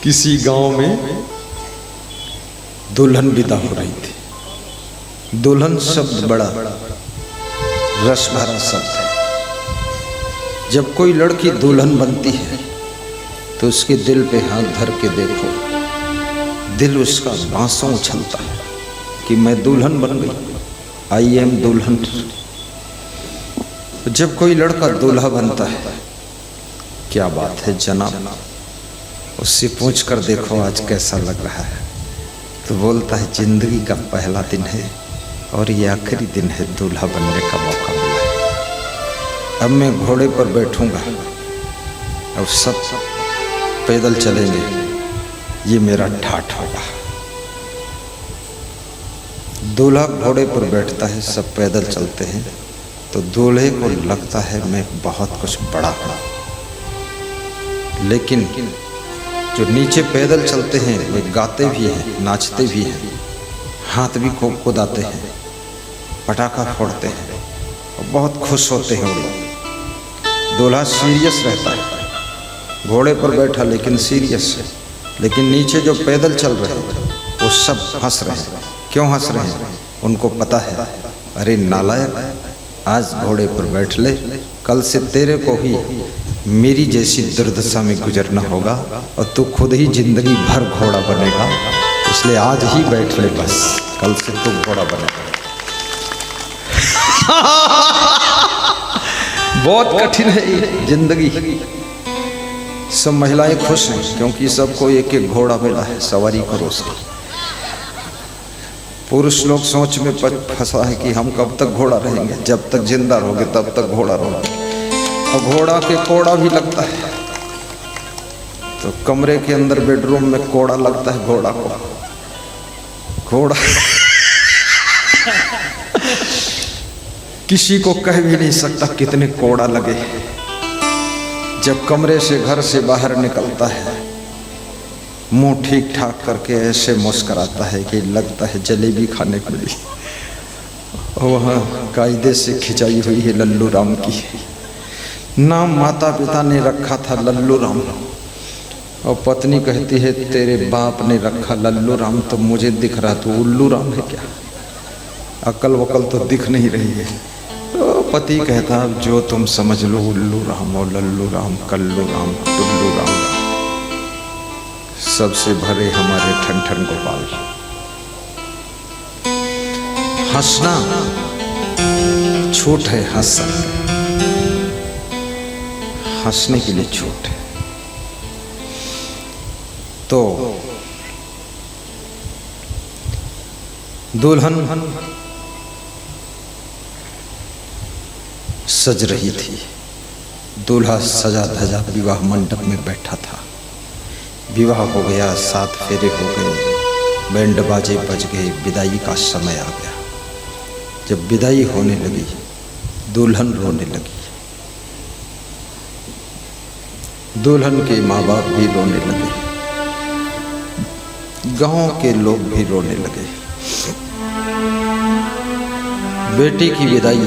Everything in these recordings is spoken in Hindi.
किसी गांव में दुल्हन विदा हो रही थी। दुल्हन शब्द बड़ा रस भरा शब्द है। जब कोई लड़की दुल्हन बनती है तो उसके दिल पे हाथ धर के देखो, दिल उसका बांसों उछलता है कि मैं दुल्हन बन गई, आई एम दुल्हन। जब कोई लड़का दूल्हा बनता है, क्या बात है जनाब, उससे पूछ कर देखो आज कैसा लग रहा है, तो बोलता है जिंदगी का पहला दिन है और ये आखिरी दिन है, दूल्हा बनने का मौका मिला है। अब मैं घोड़े पर बैठूंगा और सब पैदल चलेंगे, ये मेरा ठाठ होगा। दूल्हा घोड़े पर बैठता है, सब पैदल चलते हैं, तो दूल्हे को लगता है मैं बहुत कुछ बड़ा हूँ। लेकिन जो नीचे पैदल चलते हैं वे गाते भी हैं, नाचते भी हैं, हाथ भी खूब कुदाते हैं, पटाखा फोड़ते हैं और बहुत खुश होते हैं वो लोग। दूल्हा सीरियस रहता है, घोड़े पर बैठा लेकिन सीरियस है। लेकिन नीचे जो पैदल चल रहे हैं वो सब हंस रहे हैं। क्यों हंस रहे हैं? उनको पता है, अरे नालायक, आज घोड़े पर बैठ ले, कल से तेरे को ही मेरी जैसी दुर्दशा में गुजरना होगा और तू खुद ही जिंदगी भर घोड़ा बनेगा, इसलिए आज ही बैठ ले, बस कल से तू घोड़ा बनेगा। बहुत कठिन है ये जिंदगी। सब महिलाएं खुश हैं क्योंकि सबको एक एक घोड़ा मिला है, सवारी करो उसकी। पुरुष लोग सोच में फंसा है कि हम कब तक घोड़ा रहेंगे, जब तक जिंदा रहोगे तब तक घोड़ा रहोगे। और घोड़ा के कोड़ा भी लगता है, तो कमरे के अंदर बेडरूम में कोड़ा लगता है घोड़ा को। घोड़ा किसी को कह भी नहीं सकता कितने कोड़ा लगे। जब कमरे से घर से बाहर निकलता है, मुंह ठीक ठाक करके ऐसे मुस्कुराता है कि लगता है जलेबी खाने को मिली। और वहाँ कायदे से खिंचाई हुई है लल्लू राम की। नाम माता पिता ने रखा था लल्लू राम, और पत्नी कहती है तेरे बाप ने रखा लल्लू राम, तो मुझे दिख रहा तो उल्लू राम है क्या? अकल वकल तो दिख नहीं रही है। तो पति कहता जो तुम समझ लो, उल्लू राम और लल्लू राम, कल्लू राम, टुल्लू राम, सबसे भरे हमारे ठन ठन गोपाल। हंसना छूट है, हंस सकते, हंसने के लिए छूट है। तो दुल्हन सज रही थी, दूल्हा सजा धजा विवाह मंडप में बैठा था। विवाह हो गया, 7 फेरे हो गए, बैंड बाजे बज गए, विदाई का समय आ गया। जब विदाई होने लगी, दुल्हन रोने लगी, दुल्हन के माँ बाप भी रोने लगे, गांव के लोग भी रोने लगे। बेटी की विदाई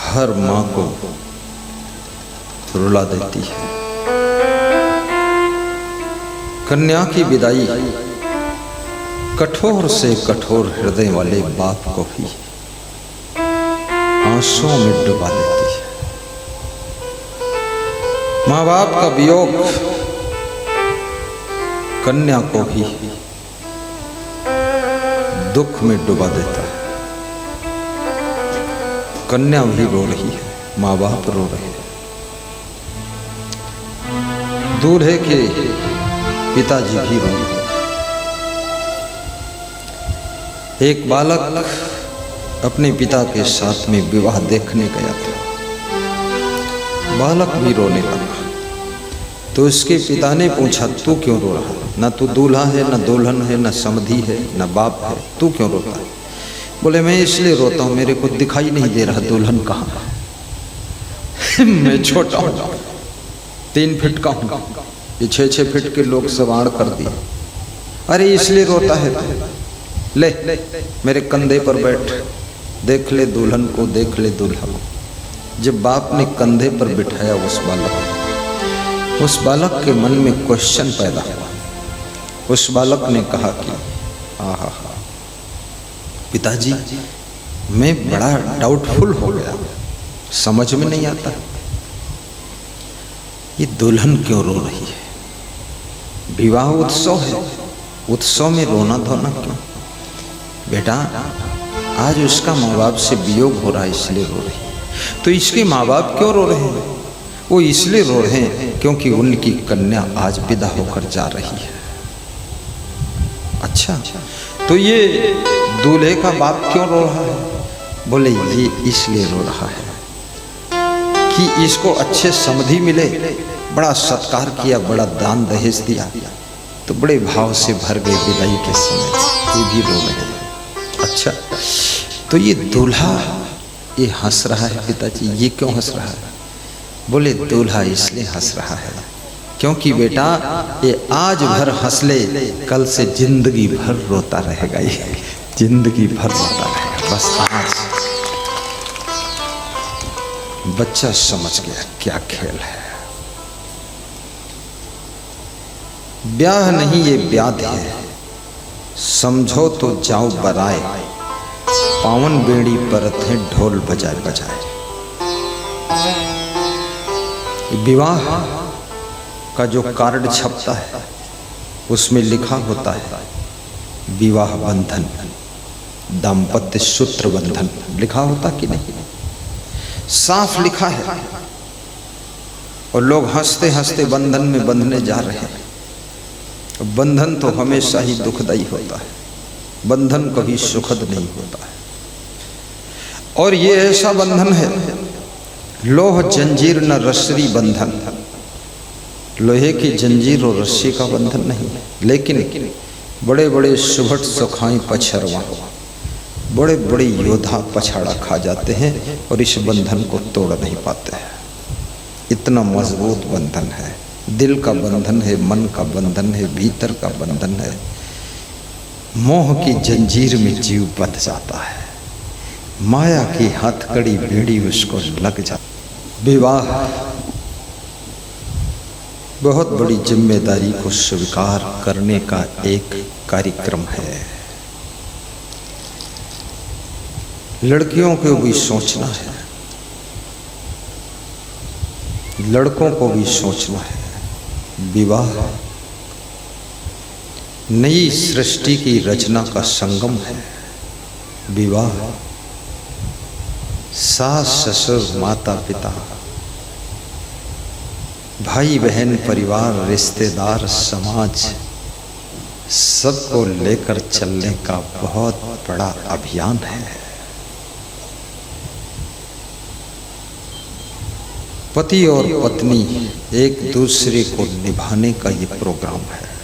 हर माँ को रुला देती है। कन्या की विदाई कठोर से कठोर हृदय वाले बाप को भी आंसुओं में डुबा देती है। माँ बाप का वियोग कन्या को भी दुख में डुबा देता है। कन्या भी रो रही है, माँ बाप रो रहे हैं। दूल्हे के पिताजी भी रो रहे हैं। एक बालक अपने पिता के साथ में विवाह देखने गया था, बालक भी रोने लगा। तो उसके पिता ने पूछा तू क्यों रो रहा? ना तू दूल्हा है, ना दुल्हन है, ना समधी है, ना बाप है, तू क्यों रोता है? बोले मैं इसलिए रोता हूँ, मेरे को दिखाई नहीं दे रहा दुल्हन कहाँ। मैं छोटा हूँ, 3 फीट का हूँ, ये 6-6 फीट के लोग सवार कर दिए। अरे इसलिए रोता है तो ले, मेरे कंधे पर बैठ, देख ले दुल्हन को, देख ले दूल्हा को। जब बाप ने कंधे पर बिठाया उस बालक के मन में क्वेश्चन पैदा हुआ। उस बालक ने कहा कि आहा पिताजी, मैं बड़ा डाउटफुल हो गया, समझ में नहीं आता ये दुल्हन क्यों रो रही है। विवाह उत्सव है, उत्सव में रोना धोना क्यों? बेटा, आज उसका माँ बाप से वियोग हो रहा है इसलिए रो रही है। तो इसके माँ बाप क्यों रो रहे हैं? वो इसलिए रो रहे हैं क्योंकि उनकी कन्या आज विदा होकर जा रही है। अच्छा, तो ये दूल्हे का बाप क्यों रो रहा है? बोले ये इसलिए रो रहा है कि इसको अच्छे समधी मिले, बड़ा सत्कार किया, बड़ा दान दहेज दिया, तो बड़े भाव से भर गए विदाई के समय, ये भी रो रहे हैं। अच्छा, तो ये दूल्हा ये हंस रहा है पिताजी, ये क्यों हंस रहा है? बोले दूल्हा इसलिए हंस रहा है क्योंकि बेटा ये आज भर हंस ले, कल से जिंदगी भर रोता रहेगा, ये जिंदगी भर रोता रहेगा। बस आज बच्चा समझ गया क्या खेल है। ब्याह नहीं ये व्याध है, समझो तो जाओ बराए, पावन बेड़ी परत है ढोल बजाए बजाए। विवाह का जो कार्ड छपता है उसमें लिखा होता है विवाह बंधन, दाम्पत्य सूत्र बंधन, लिखा होता कि नहीं? साफ लिखा है। और लोग हंसते हंसते बंधन में बंधने जा रहे हैं। बंधन तो हमेशा ही दुखदायी होता है, बंधन कभी सुखद नहीं होता है। और ये ऐसा बंधन है, लोह जंजीर न रस्सी बंधन, लोहे की जंजीर और रस्सी का बंधन नहीं है। लेकिन बड़े बड़े सुभट सुखाई पछरवा, बड़े बड़े योद्धा पछाड़ा खा जाते हैं और इस बंधन को तोड़ नहीं पाते हैं। इतना मजबूत बंधन है, दिल का बंधन है, मन का बंधन है, भीतर का बंधन है। मोह की जंजीर में जीव बंध जाता है, माया की हथकड़ी बेड़ी उसको लग जाती। विवाह बहुत बड़ी जिम्मेदारी को स्वीकार करने का एक कार्यक्रम है। लड़कियों को भी सोचना है, लड़कों को भी सोचना है। विवाह नई सृष्टि की रचना का संगम है। विवाह सास ससुर माता पिता भाई बहन परिवार रिश्तेदार समाज सबको लेकर चलने का बहुत बड़ा अभियान है। पति और पत्नी एक दूसरे को निभाने का ये प्रोग्राम है।